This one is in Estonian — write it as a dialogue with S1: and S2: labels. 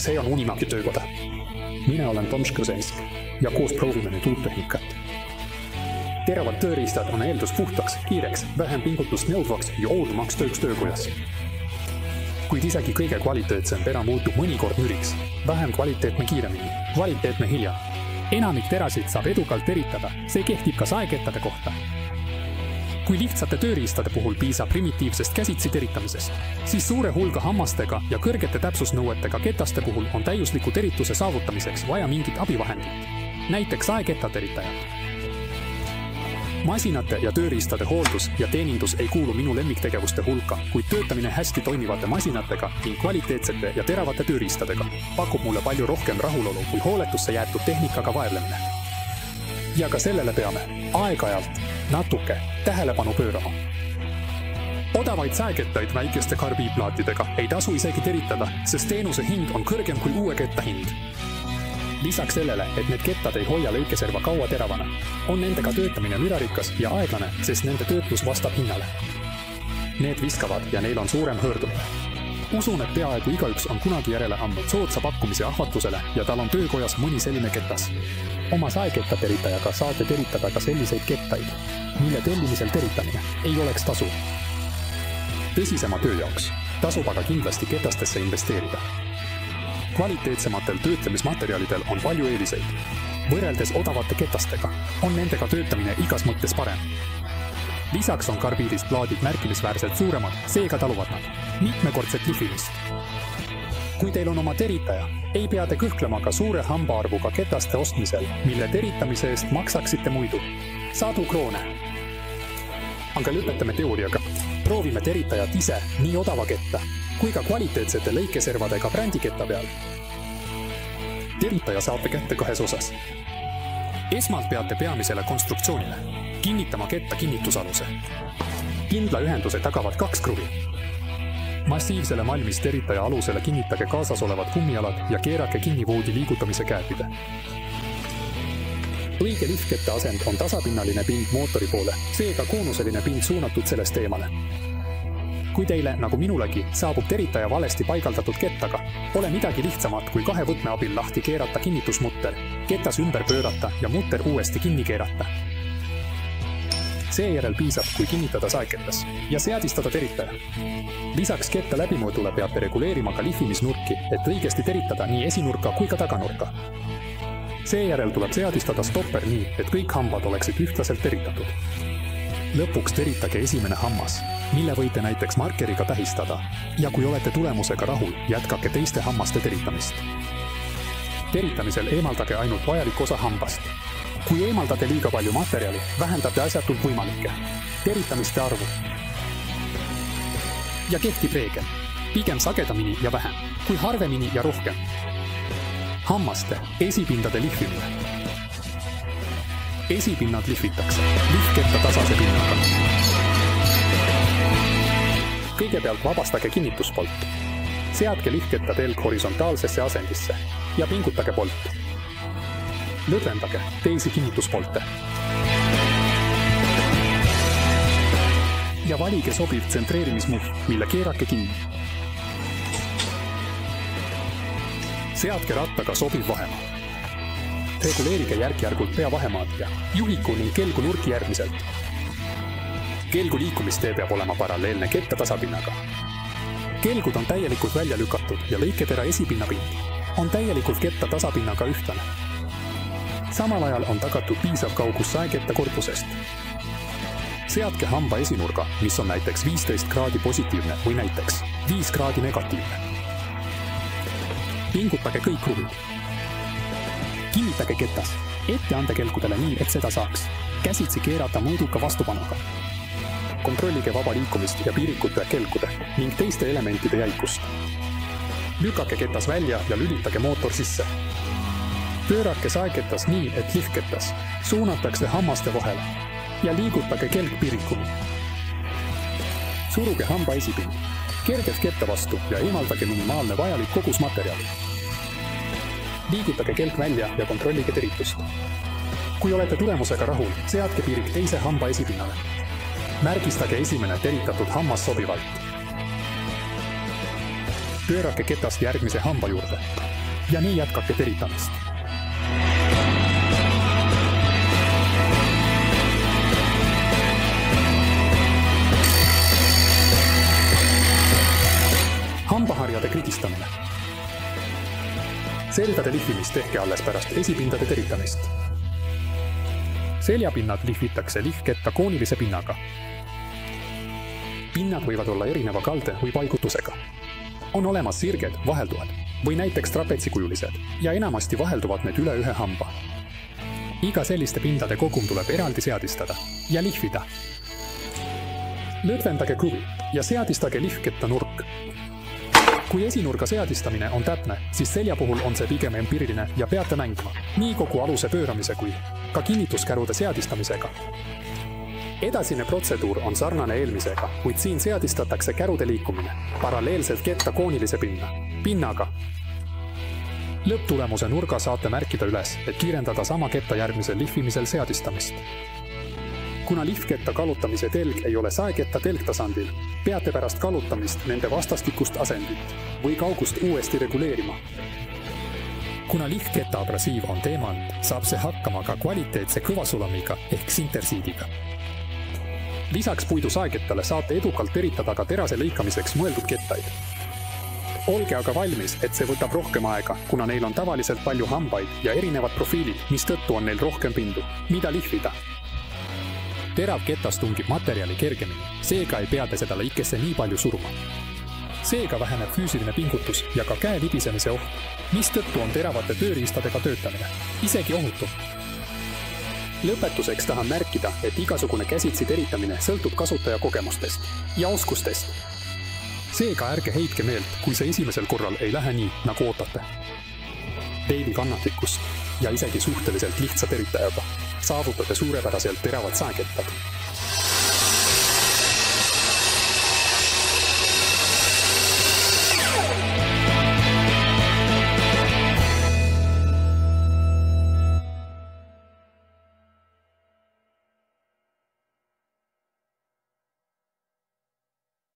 S1: see on Unimägi töökoda. Mina olen Tom Škrzensk ja koos proovime nüüd uut tehnikat. Teravad tööriistad on eeldus puhtaks, kiireks, vähem pingutust nõudvaks ja oodumaks tööks töökojas. Kuid isegi kõige kvaliteetsem pera muutub mõnikord müriks. Vähem kvaliteetne kiiremini, kvaliteetne hilja. Enamik terasid saab edukalt teritada, see kehtib ka saekettade kohta. Kui lihtsate tööriistade puhul piisab primitiivsest käsitsi teritamisest, siis suure hulga hammastega ja kõrgete täpsusnõuetega ketaste puhul on täiusliku terituse saavutamiseks vaja mingit abivahendit, näiteks saeketateritajat. Masinate ja tööriistade hooldus ja teenindus ei kuulu minu lemmiktegevuste hulka, kuid töötamine hästi toimivate masinatega ning kvaliteetsete ja teravate tööriistadega pakub mulle palju rohkem rahulolu kui hooletusse jäetud tehnikaga vaevlemine. Ja ka sellele peame aeg-ajalt natuke tähelepanu pöörama. Odavaid saekettaid väikeste karbiiplaatidega ei tasu isegi teritada, sest teenuse hind on kõrgem kui uue ketta hind. Lisaks sellele, et need kettad ei hoia lõikeserva kaua teravana, on nendega töötamine mürarikas ja aeglane, sest nende töötlus vastab hinnale. Need viskavad ja neil on suurem hõõrdumine. Usun, et peaaegu igaüks on kunagi järele andnud soodsa pakkumise ahvatlusele ja tal on töökojas mõni selline ketas. Oma saekettateritajaga saate teritada ka selliseid kettaid, mille tellimisel teritamine ei oleks tasu. Tõsisema töö jaoks tasub aga kindlasti ketastesse investeerida. Kvaliteetsematel töötlemismaterjalidel on palju eeliseid. Võrreldes odavate ketastega on nendega töötamine igas mõttes parem. Lisaks on karbiidist plaadid märkimisväärselt suuremad, seega taluvad nad mitmekordset lihvimist. Kui teil on oma teritaja, ei pea te kõhklema ka suure hambaarvuga ketaste ostmisel, mille teritamise eest maksaksite muidu sadu kroone. Aga lõpetame teooriaga. Proovime teritajat ise nii odava ketta kui ka kvaliteetsete lõikeservadega brändiketta peal. Teritaja saate kätte kahes osas. Esmalt peate peamisele konstruktsioonile kinnitama ketta kinnitusaluse. Kindla ühenduse tagavad 2 kruvi. Massiivsele malmis teritaja alusele kinnitage kaasas olevad kummialad ja keerake kinni voodi liigutamise kääpide. Õige lihtkette asend on tasapinnaline pind mootori poole, seega koonuseline pind suunatud sellest eemale. Kui teile, nagu minulegi, saabub teritaja valesti paigaldatud kettaga, pole midagi lihtsamat kui 2 võtme abil lahti keerata kinnitusmutter, ketas ümber pöörata ja mutter uuesti kinni keerata. Seejärel piisab, kui kinnitada saeketas ja seadistada teritaja. Lisaks ketta läbimõõdule peate reguleerima ka lihvimisnurki, et õigesti teritada nii esinurka kui ka taganurka. Seejärel tuleb seadistada stopper nii, et kõik hambad oleksid ühtlaselt teritatud. Lõpuks teritage esimene hammas, mille võite näiteks markeriga tähistada ja kui olete tulemusega rahul, jätkake teiste hammaste teritamist. Teritamisel eemaldage ainult vajalik osa hambast. Kui eemaldate liiga palju materjali, vähendate asjatult võimalikke teritamiste arvu. Ja kehtib reegel, pigem sagedamini ja vähem, kui harvemini ja rohkem. Hammaste esipindade lihvimine. Esipinnad lihvitakse lihtketta tasase pinnaga. Kõigepealt vabastage kinnituspolt. Seadke lihtketta telg horisontaalsesse asendisse ja pingutage polt. Lõdvendage teisi kinnituspolte. Ja valige sobiv tsentreerimismuhv, mille keerake kinni. Seadke rattaga sobiv vahemaa. Reguleerige järk-järgult pea vahemaad ja juhiku ning kelgu nurki järgmiselt. Kelgu liikumistee peab olema paralleelne ketta tasapinnaga. Kelgud on täielikult välja lükatud ja lõiketera esipinnapind on täielikult ketta tasapinnaga ühtlane. Samal ajal on tagatud piisav kaugus saeketta korpusest. Seadke hamba esinurga, mis on näiteks 15 kraadi positiivne või näiteks 5 kraadi negatiivne. Pingutage kõik kruvid. Kinnitage ketas, ette ande kelkudele nii, et seda saaks käsitsi keerata mõõduka vastupanuga. Kontrollige vaba liikumist ja piirikute, kelkude ning teiste elementide jäikust. Lükake ketas välja ja lülitage mootor sisse. Pöörake saeketas nii, et lihtkettas suunatakse hammaste vahele ja liigutage kelk piirikuni. Suruge hamba esipind, kergelt ketta vastu ja eemaldage minimaalne vajalik kogus materjali. Liigutage kelk välja ja kontrollige teritust. Kui olete tulemusega rahul, seadke piirik teise hamba esipinnale. Märgistage esimene teritatud hammas sobivalt. Pöörake ketast järgmise hamba juurde ja nii jätkake teritamist. Hambaharjade krigistamine. Selgade lihvimist tehke alles pärast esipindade teritamist. Seljapinnad lihvitakse lihketta koonilise pinnaga. Pinnad võivad olla erineva kalde või paigutusega. On olemas sirged, vahelduvad või näiteks trapetsikujulised ja enamasti vahelduvad need üle ühe hamba. Iga selliste pindade kogum tuleb eraldi seadistada ja lihvida. Lõdvendage kruvi ja seadistage lihketta nurk. Kui esinurga seadistamine on täpne, siis selja puhul on see pigem empiiriline ja peate mängima nii kogu aluse pööramise kui ka kinnituskärude seadistamisega. Edasine protseduur on sarnane eelmisega, kuid siin seadistatakse kärude liikumine paralleelselt ketta koonilise pinnaga. Lõpptulemuse nurga saate märkida üles, et kiirendada sama ketta järgmisel lihvimisel seadistamist. Kuna lihvketta kalutamise telg ei ole saeketta telgtasandil, peate pärast kalutamist nende vastastikust asendit või kaugust uuesti reguleerima. Kuna lihvketta abrasiiv on teemant, saab see hakkama ka kvaliteetse kõvasulamiga ehk sintersiidiga. Lisaks puidu saekettale saate edukalt teritada ka terase lõikamiseks mõeldud kettaid. Olge aga valmis, et see võtab rohkem aega, kuna neil on tavaliselt palju hambaid ja erinevad profiilid, mistõttu on neil rohkem pindu, mida lihvida. Terav ketas tungib materjali kergemini, seega ei pea te seda lõikesse nii palju suruma. Seega väheneb füüsiline pingutus ja ka käe libisemise oht, mistõttu on teravate tööriistadega töötamine isegi ohutum. Lõpetuseks tahan märkida, et igasugune käsitsi teritamine sõltub kasutaja kogemustest ja oskustest. Seega ärge heitke meelt, kui see esimesel korral ei lähe nii, nagu ootate. Veidi kannatlikkust ja isegi suhteliselt lihtsa teritajaga saavutate suurepäraselt teravad saekettad.